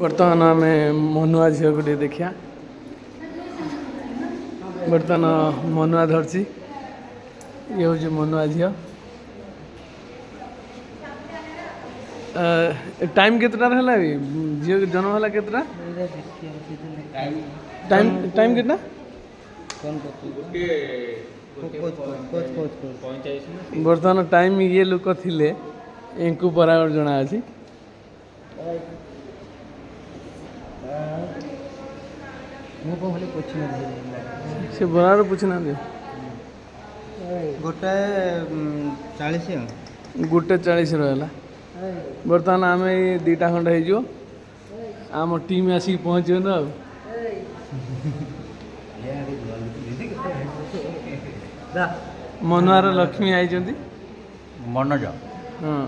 बर्तमान आम मनुआ झील को देखा बर्तमान मनुआ धरसी ये हूँ मनुआ झील टाइम केतटा है झील जन्म है केतटा टाइम टाइम कितना बर्तमान टाइम ये लोक थिले इनको बराबर जना अच्छी से बराबर पूछी ना गोटे 40 गोटे 40 रहा बर्तमान आम दीटा खंड हो आम टीम आसिक पहुँचे ना मनुआर लक्ष्मी आई मनोज हाँ